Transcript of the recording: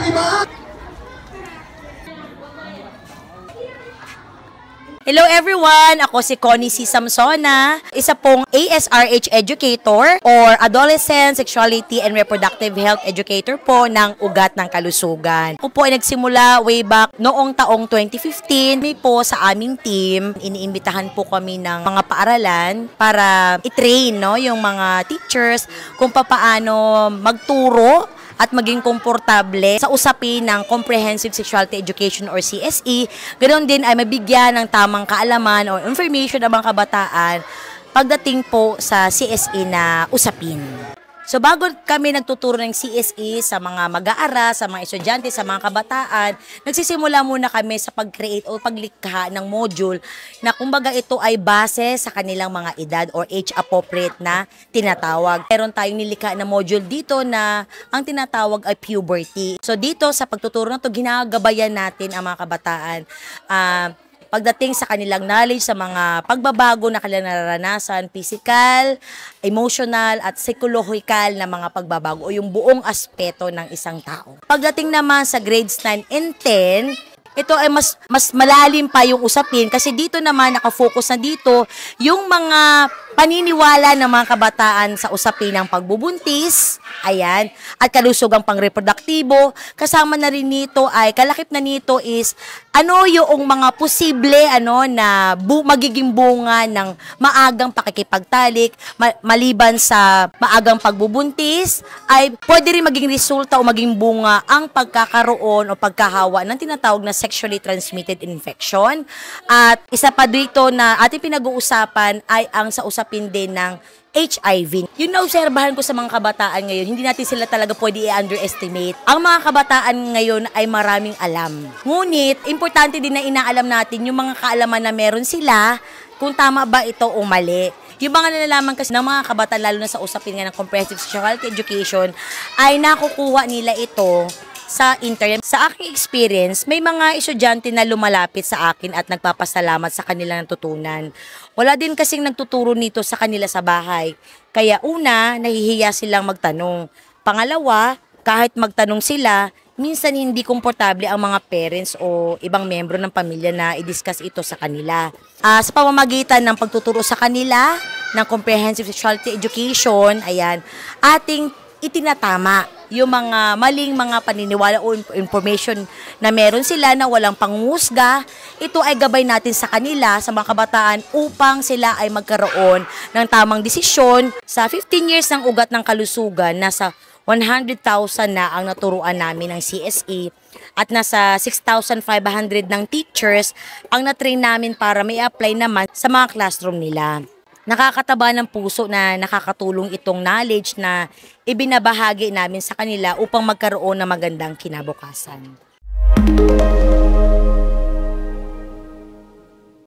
di ba? Hello everyone! Ako si Connie C. Samsona, isa pong ASRH educator or Adolescent Sexuality and Reproductive Health Educator po ng Ugat ng Kalusugan. Ako po ay nagsimula way back noong taong 2015. May po sa aming team, iniimbitahan po kami ng mga paaralan para i-train yung mga teachers kung paano magturo at maging komportable sa usapin ng Comprehensive Sexuality Education or CSE. Ganoon din ay mabigyan ng tamang kaalaman o information ng mga kabataan pagdating po sa CSE na usapin. So bago kami nagtuturo ng CSE sa mga mag-aaral, sa mga estudyante, sa mga kabataan, nagsisimula muna kami sa pag-create o paglikha ng module na kumbaga ito ay base sa kanilang mga edad or age appropriate na tinatawag. Meron tayong nilikha na module dito na ang tinatawag ay puberty. So dito sa pagtuturo na ito, ginagabayan natin ang mga kabataan pagdating sa kanilang knowledge sa mga pagbabago na kanilang nararanasan, physical, emotional, at psychological na mga pagbabago o yung buong aspeto ng isang tao. Pagdating naman sa grades 9 and 10, ito ay mas malalim pa yung usapin kasi dito naman nakafocus na dito yung mga paniniwala ng mga kabataan sa usapin ng pagbubuntis, ayan, at kalusugang pangreproduktibo. Kasama na rin nito ay, kalakip na nito is, ano yung mga posible, na magiging bunga ng maagang pakikipagtalik, maliban sa maagang pagbubuntis, ay pwede rin maging resulta o maging bunga ang pagkakaroon o pagkahawa ng tinatawag na sexually transmitted infection. At isa pa dito na ating pinag-uusapan ay ang sa usapin din ng HIV. Yung naobserbahan ko sa mga kabataan ngayon, hindi natin sila talaga pwede i-underestimate. Ang mga kabataan ngayon ay maraming alam. Ngunit, importante din na inaalam natin yung mga kaalaman na meron sila, kung tama ba ito o mali. Yung mga nalalaman kasi ng mga kabataan, lalo na sa usapin nga ng Comprehensive Sexuality Education, ay nakukuha nila ito sa internet. Sa aking experience, may mga estudyante na lumalapit sa akin at nagpapasalamat sa kanilang natutunan. Wala din kasing nagtuturo nito sa kanila sa bahay. Kaya una, nahihiya silang magtanong. Pangalawa, kahit magtanong sila, minsan hindi komportable ang mga parents o ibang membro ng pamilya na i-discuss ito sa kanila. Sa pamamagitan ng pagtuturo sa kanila ng Comprehensive Sexuality Education, ayan, ating itinatama yung mga maling mga paniniwala o information na meron sila na walang pangungusga. Ito ay gabay natin sa kanila, sa mga kabataan, upang sila ay magkaroon ng tamang desisyon. Sa 15 years ng Ugat ng Kalusugan, nasa 100,000 na ang naturuan namin ng CSE at nasa 6,500 ng teachers ang na-train namin para may apply naman sa mga classroom nila. Nakakataba ng puso na nakakatulong itong knowledge na ibinabahagi namin sa kanila upang magkaroon ng magandang kinabukasan.